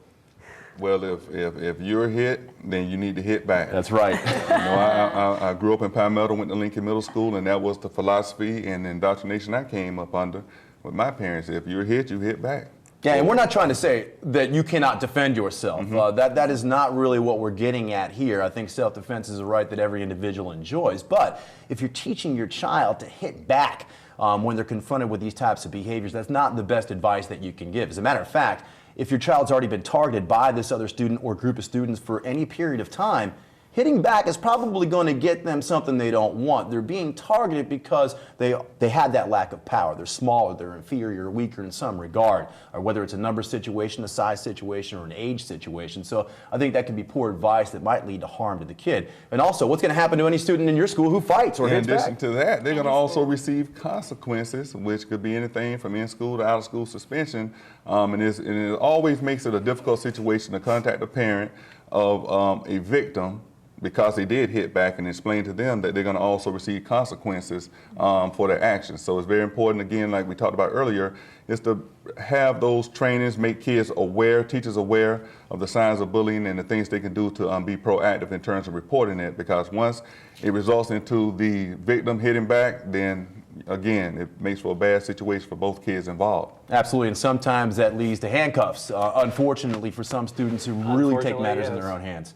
Well, if you're hit, then you need to hit back. That's right. I grew up in Palmetto, went to Lincoln Middle School, and that was the philosophy and indoctrination I came up under with my parents. If you're hit, you hit back. Yeah, and we're not trying to say that you cannot defend yourself. That is not really what we're getting at here. I think self-defense is a right that every individual enjoys. But if you're teaching your child to hit back when they're confronted with these types of behaviors, that's not the best advice that you can give. As a matter of fact, if your child's already been targeted by this other student or group of students for any period of time, hitting back is probably going to get them something they don't want. They're being targeted because they had that lack of power. They're smaller, they're inferior, weaker in some regard, or whether it's a number situation, a size situation, or an age situation. So I think that can be poor advice that might lead to harm to the kid. And also, what's going to happen to any student in your school who fights or hits back? In addition to that, they're going to also receive consequences, which could be anything from in-school to out-of-school suspension. And it always makes it a difficult situation to contact a parent of a victim, because they did hit back, and explain to them that they're going to also receive consequences for their actions. So it's very important, again, like we talked about earlier, is to have those trainings, make kids aware, teachers aware of the signs of bullying and the things they can do to be proactive in terms of reporting it. Because once it results into the victim hitting back, then again, it makes for a bad situation for both kids involved. Absolutely, and sometimes that leads to handcuffs, unfortunately, for some students who really take matters in their own hands.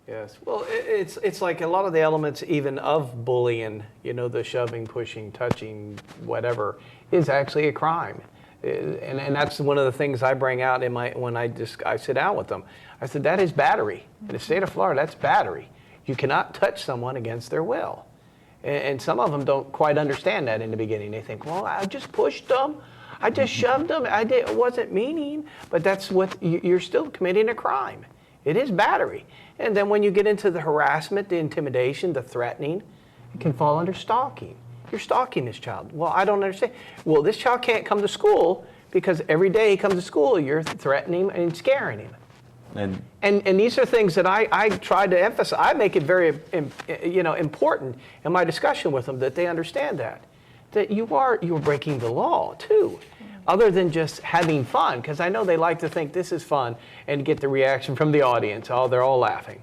Yes. Well, it's like a lot of the elements even of bullying, the shoving, pushing, touching, whatever, is actually a crime. And that's one of the things I bring out when I sit down with them. I said, that is battery. In the state of Florida, that's battery. You cannot touch someone against their will. And some of them don't quite understand that in the beginning. They think, well, I just pushed them. I just shoved them. I wasn't meaning. But that's what you're still committing a crime. It is battery. And then when you get into the harassment, the intimidation, the threatening, it can fall under stalking. You're stalking this child. Well, I don't understand. Well, this child can't come to school because every day he comes to school, you're threatening and scaring him. And these are things that I try to emphasize. I make it very important in my discussion with them that they understand that you are breaking the law too, other than just having fun. Because I know they like to think this is fun and get the reaction from the audience. Oh, they're all laughing,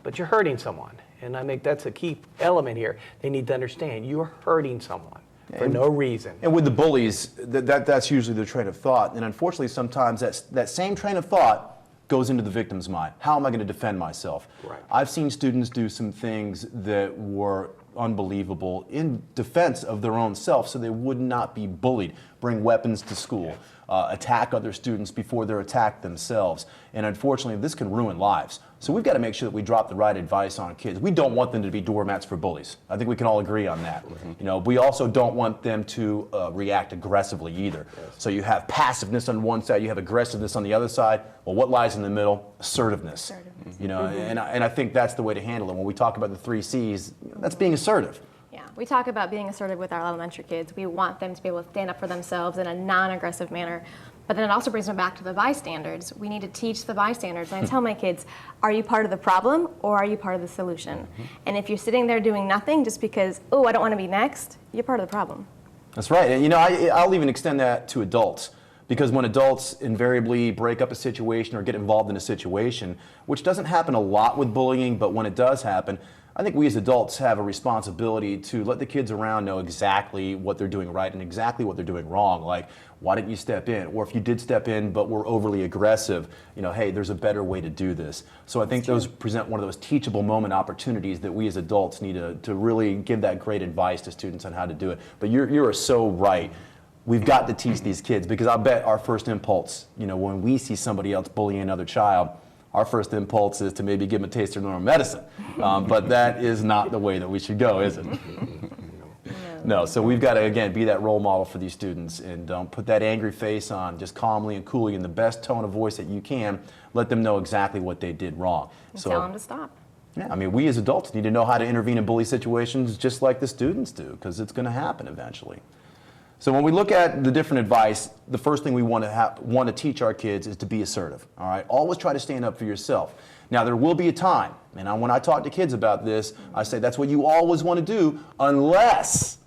but you're hurting someone. And I think that's a key element here. They need to understand you're hurting someone for no reason. And with the bullies, that's usually their train of thought. And unfortunately, sometimes that same train of thought goes into the victim's mind. How am I going to defend myself? Right. I've seen students do some things that were unbelievable in defense of their own self so they would not be bullied, bring weapons to school, attack other students before they're attacked themselves. And unfortunately, this can ruin lives. So we've got to make sure that we drop the right advice on kids. We don't want them to be doormats for bullies. I think we can all agree on that. We also don't want them to react aggressively either. So you have passiveness on one side, you have aggressiveness on the other side. Well, what lies in the middle? Assertiveness. And I think that's the way to handle it. When we talk about the 3 C's, that's being assertive. Yeah, we talk about being assertive with our elementary kids. We want them to be able to stand up for themselves in a non-aggressive manner. But then it also brings them back to the bystanders. We need to teach the bystanders. And I tell my kids, are you part of the problem or are you part of the solution? And if you're sitting there doing nothing just because, oh, I don't want to be next, you're part of the problem. That's right. And I'll even extend that to adults. Because when adults invariably break up a situation or get involved in a situation, which doesn't happen a lot with bullying, but when it does happen, I think we as adults have a responsibility to let the kids around know exactly what they're doing right and exactly what they're doing wrong. Like, why didn't you step in? Or if you did step in but were overly aggressive, hey, there's a better way to do this. So I think those present one of those teachable moment opportunities that we as adults need to really give that great advice to students on how to do it. But you are so right. We've got to teach these kids, because I bet our first impulse, when we see somebody else bullying another child, our first impulse is to maybe give them a taste of their own medicine. But that is not the way that we should go, is it? No, so we've got to, again, be that role model for these students and put that angry face on, just calmly and coolly in the best tone of voice that you can. Let them know exactly what they did wrong. So, tell them to stop. Yeah, we as adults need to know how to intervene in bully situations just like the students do, because it's going to happen eventually. So when we look at the different advice, the first thing we want to teach our kids is to be assertive. All right, always try to stand up for yourself. Now there will be a time, and when I talk to kids about this, I say that's what you always want to do, unless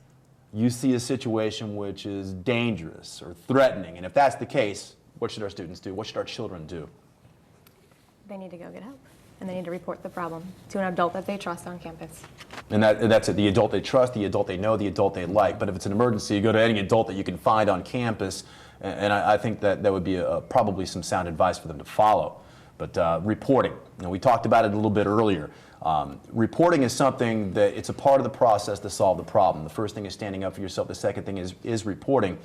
you see a situation which is dangerous or threatening. And if that's the case, what should our students do? What should our children do? They need to go get help. And they need to report the problem to an adult that they trust on campus. And that's it, the adult they trust, the adult they know, the adult they like. But if it's an emergency, you go to any adult that you can find on campus, and I think that would be probably some sound advice for them to follow. But reporting, we talked about it a little bit earlier. Reporting is something that it's a part of the process to solve the problem. The first thing is standing up for yourself. The second thing is reporting.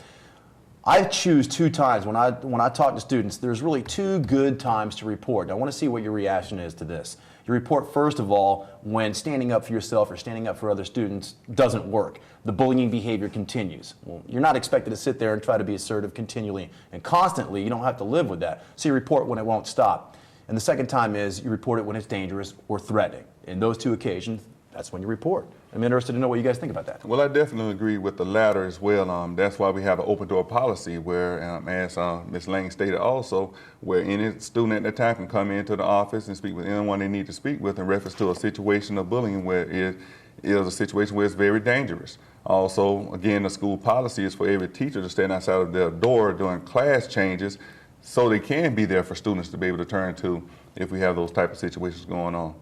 I choose 2 times when I talk to students. There's really 2 good times to report. I want to see what your reaction is to this. You report, first of all, when standing up for yourself or standing up for other students doesn't work. The bullying behavior continues. Well, you're not expected to sit there and try to be assertive continually and constantly. You don't have to live with that. So you report when it won't stop. And the second time is you report it when it's dangerous or threatening. In those 2 occasions, that's when you report. I'm interested to know what you guys think about that. Well, I definitely agree with the latter as well. That's why we have an open door policy where, as Ms. Lang stated also, where any student at the time can come into the office and speak with anyone they need to speak with in reference to a situation of bullying where it is a situation where it's very dangerous. Also, again, the school policy is for every teacher to stand outside of their door during class changes so they can be there for students to be able to turn to if we have those type of situations going on.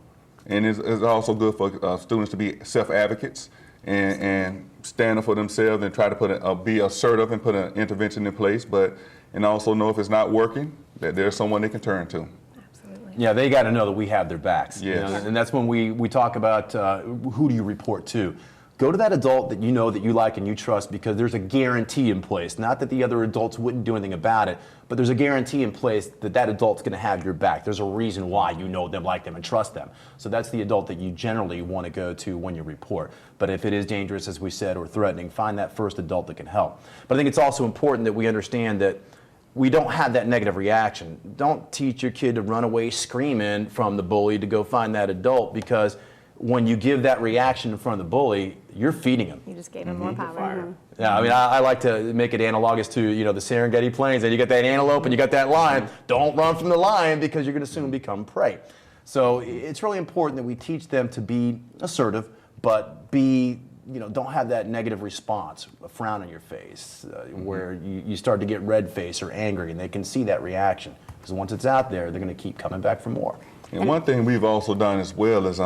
And it's also good for students to be self-advocates and stand up for themselves and try to be assertive and put an intervention in place, and also know if it's not working, that there's someone they can turn to. Absolutely. Yeah, they got to know that we have their backs. Yes. And that's when we talk about who do you report to. go to that adult that you know, that you like and you trust, because there's a guarantee in place. Not that the other adults wouldn't do anything about it, but there's a guarantee in place that that adult's going to have your back. There's a reason why you know them, like them, and trust them. So that's the adult that you generally want to go to when you report. But if it is dangerous, as we said, or threatening, find that first adult that can help. But I think it's also important that we understand that we don't have that negative reaction. Don't teach your kid to run away screaming from the bully to go find that adult, because when you give that reaction in front of the bully, you're feeding him. You just gave him more power. Yeah, I mean, I like to make it analogous to, you know, the Serengeti Plains, and you got that antelope and you got that lion. Don't run from the lion, because you're going to soon become prey. So it's really important that we teach them to be assertive, but be, you know, don't have that negative response, a frown on your face, where you start to get red face or angry, and they can see that reaction. Because once it's out there, they're going to keep coming back for more. And one thing we've also done as well is,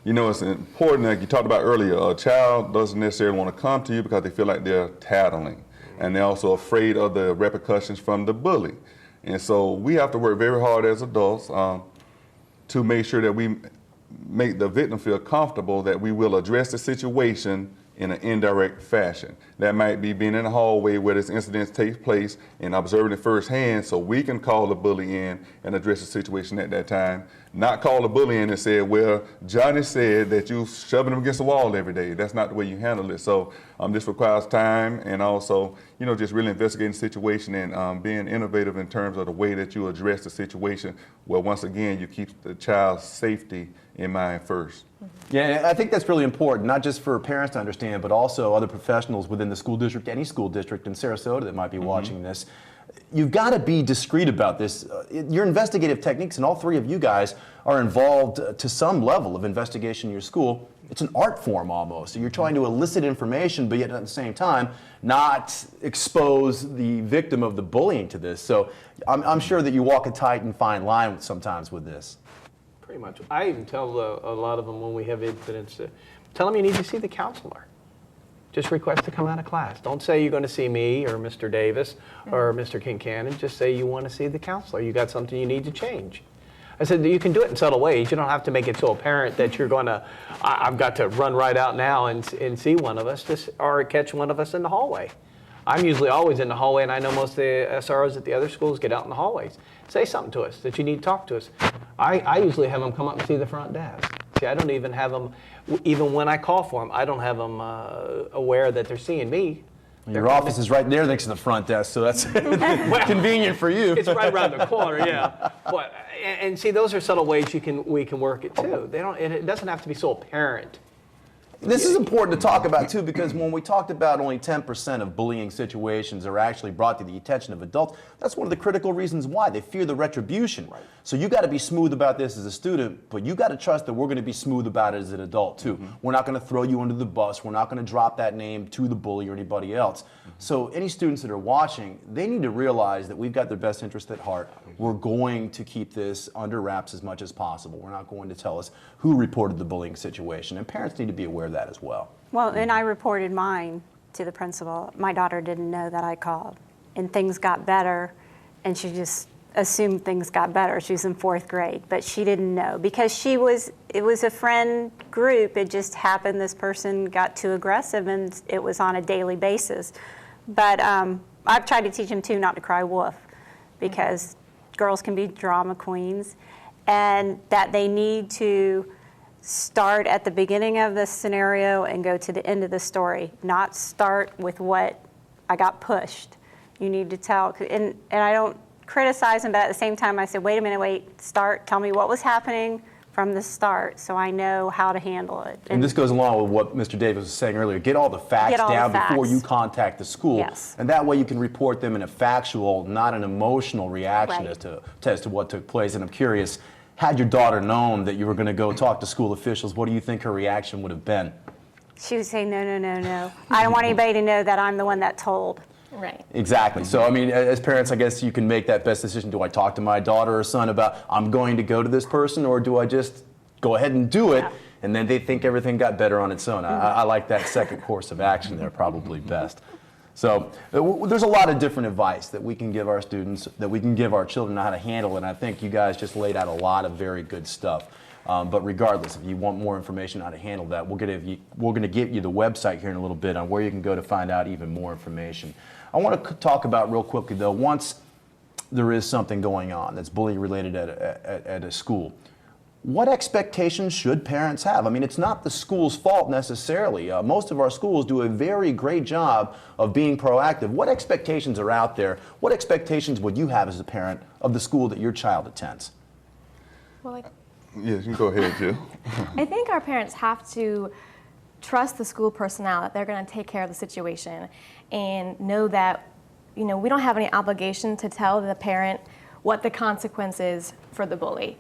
you know, it's important, like you talked about earlier, a child doesn't necessarily want to come to you because they feel like they're tattling. And they're also afraid of the repercussions from the bully. And so we have to work very hard as adults to make sure that we make the victim feel comfortable that we will address the situation in an indirect fashion. That might be being in the hallway where this incident takes place and observing it firsthand, so we can call the bully in and address the situation at that time. Not call the bully in and say, well, Johnny said that you shoving him against the wall every day. That's not the way you handle it. So this requires time, and also, you know, just really investigating the situation and being innovative in terms of the way that you address the situation, where once again, you keep the child's safety in mind first. Yeah, and I think that's really important, not just for parents to understand, but also other professionals within the school district, any school district in Sarasota that might be watching this. You've got to be discreet about this. Your investigative techniques, and all three of you guys are involved to some level of investigation in your school. It's an art form almost. So you're trying to elicit information, but yet at the same time not expose the victim of the bullying to this. So I'm sure that you walk a tight and fine line sometimes with this. Pretty much. I even tell a lot of them when we have incidents, tell them you need to see the counselor. Just request to come out of class. Don't say you're going to see me or Mr. Davis or Mr. Kincannon. Just say you want to see the counselor. You got something you need to change. I said, you can do it in subtle ways. You don't have to make it so apparent that you're going to, I've got to run right out now and see one of us, or catch one of us in the hallway. I'm usually always in the hallway, and I know most of the SROs at the other schools get out in the hallways. Say something to us that you need to talk to us. I usually have them come up and see the front desk. See, I don't even have them, even when I call for them, I don't have them aware that they're seeing me. Your office is right there next to the front desk, so that's convenient for you. It's right around the corner, yeah. But and see, those are subtle ways we can work it too. It doesn't have to be so apparent. This is important to talk about too, because when we talked about only 10% of bullying situations are actually brought to the attention of adults, that's one of the critical reasons why. They fear the retribution. Right. So you got to be smooth about this as a student, but you got to trust that we're going to be smooth about it as an adult too. We're not going to throw you under the bus. We're not going to drop that name to the bully or anybody else. So any students that are watching, they need to realize that we've got their best interest at heart. We're going to keep this under wraps as much as possible. We're not going to tell us who reported the bullying situation, and parents need to be aware of that as well. Well, and I reported mine to the principal. My daughter didn't know that I called, and things got better, and she just assumed things got better. She was in 4th grade, but she didn't know because it was a friend group. It just happened this person got too aggressive, and it was on a daily basis. But I've tried to teach them too not to cry wolf, because girls can be drama queens, and that they need to start at the beginning of the scenario and go to the end of the story, not start with what I got pushed. You need to tell, and I don't criticize them, but at the same time I said, wait a minute, tell me what was happening from the start so I know how to handle it. And this goes along with what Mr. Davis was saying earlier. Get all the facts down before you contact the school. Yes. And that way you can report them in a factual, not an emotional reaction Right. as to what took place. And I'm curious, had your daughter known that you were going to go talk to school officials, what do you think her reaction would have been? She would say, no. I don't want anybody to know that I'm the one that told. Right. Exactly. So, I mean, as parents, I guess you can make that best decision. Do I talk to my daughter or son about, I'm going to go to this person, or do I just go ahead and do it, and then they think everything got better on its own? I like that second course of action there probably best. So there's a lot of different advice that we can give our students, that we can give our children on how to handle it, and I think you guys just laid out a lot of very good stuff. But regardless, if you want more information on how to handle that, we're going to give you the website here in a little bit on where you can go to find out even more information. I want to talk about real quickly, though, once there is something going on that's bullying related at a school, what expectations should parents have? I mean, it's not the school's fault necessarily. Most of our schools do a very great job of being proactive. What expectations are out there? What expectations would you have as a parent of the school that your child attends? Well, Yes, you can go ahead, Jill. I think our parents have to trust the school personnel that they're going to take care of the situation and know that, we don't have any obligation to tell the parent what the consequence is for the bully.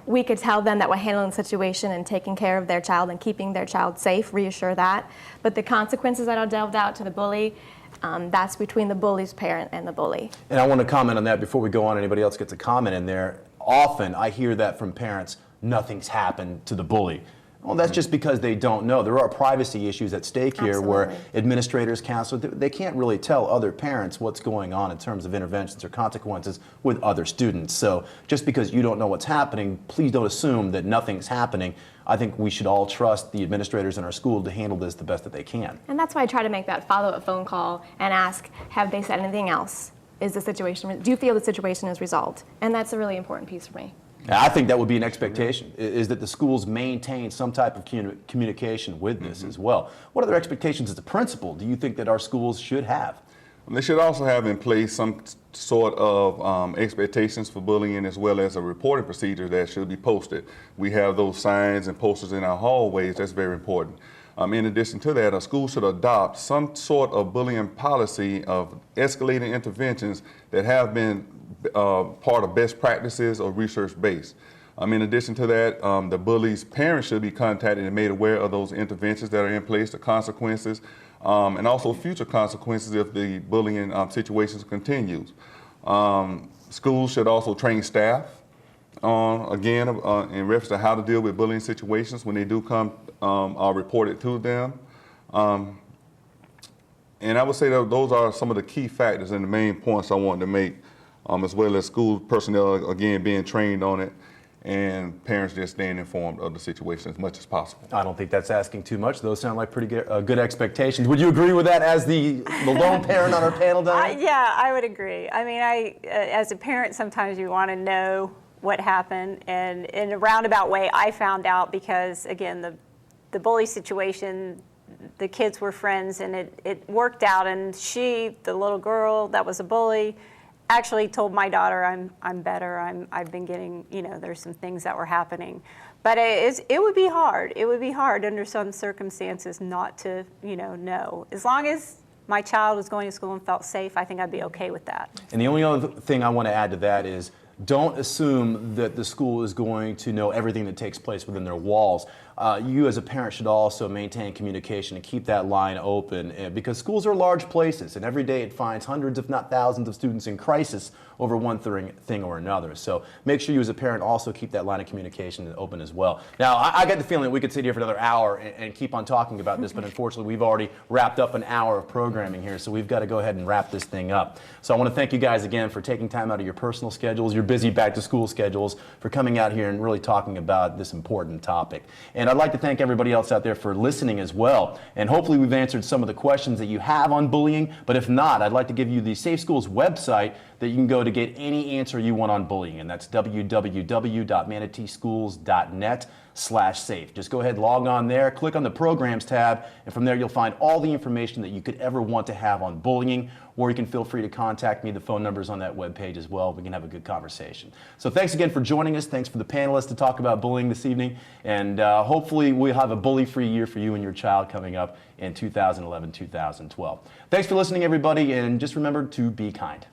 We could tell them that we're handling the situation and taking care of their child and keeping their child safe, reassure that. But the consequences that are dealt out to the bully, that's between the bully's parent and the bully. And I want to comment on that before we go on. Anybody else gets a comment in there. Often I hear that from parents, nothing's happened to the bully. Well, that's just because they don't know. There are privacy issues at stake here where Absolutely. administrators, counselors, they can't really tell other parents what's going on in terms of interventions or consequences with other students. So just because you don't know what's happening, please don't assume that nothing's happening. I think we should all trust the administrators in our school to handle this the best that they can. And that's why I try to make that follow-up phone call and ask, have they said anything else? Do you feel the situation is resolved? And that's a really important piece for me. I think that would be an expectation, is that the schools maintain some type of communication with this as well. What other expectations as a principal do you think that our schools should have? They should also have in place some sort of expectations for bullying, as well as a reporting procedure that should be posted. We have those signs and posters in our hallways. That's very important. In addition to that, a school should adopt some sort of bullying policy of escalating interventions that have been part of best practices or research-based. In addition to that, the bully's parents should be contacted and made aware of those interventions that are in place, the consequences, and also future consequences if the bullying situations continues. Schools should also train staff, again, in reference to how to deal with bullying situations when they do come are reported to them. And I would say that those are some of the key factors and the main points I wanted to make, as well as school personnel, again, being trained on it, and parents just staying informed of the situation as much as possible. I don't think that's asking too much. Those sound like pretty good expectations. Would you agree with that as the lone parent on our panel, Diane? Yeah, I would agree. As a parent, sometimes you want to know what happened, and in a roundabout way, I found out because, again, the bully situation, the kids were friends, and it worked out, and the little girl that was a bully, actually told my daughter, I'm better, I've been getting, there's some things that were happening. But it would be hard. It would be hard under some circumstances not to, know. As long as my child was going to school and felt safe, I think I'd be okay with that. And the only other thing I want to add to that is don't assume that the school is going to know everything that takes place within their walls. You as a parent should also maintain communication and keep that line open because schools are large places and every day it finds hundreds if not thousands of students in crisis over one thing or another. So make sure you as a parent also keep that line of communication open as well. Now I get the feeling that we could sit here for another hour and keep on talking about this, but unfortunately we've already wrapped up an hour of programming here, so we've got to go ahead and wrap this thing up. So I want to thank you guys again for taking time out of your personal schedules, your busy back to school schedules, for coming out here and really talking about this important topic. And I'd like to thank everybody else out there for listening as well. And hopefully we've answered some of the questions that you have on bullying. But if not, I'd like to give you the Safe Schools website that you can go to get any answer you want on bullying. And that's www.manateeschools.net/safe. Just go ahead, log on there, click on the programs tab, and from there you'll find all the information that you could ever want to have on bullying. Or you can feel free to contact me. The phone number's on that webpage as well. We can have a good conversation. So thanks again for joining us. Thanks for the panelists to talk about bullying this evening. And hopefully we'll have a bully-free year for you and your child coming up in 2011-2012. Thanks for listening, everybody. And just remember to be kind.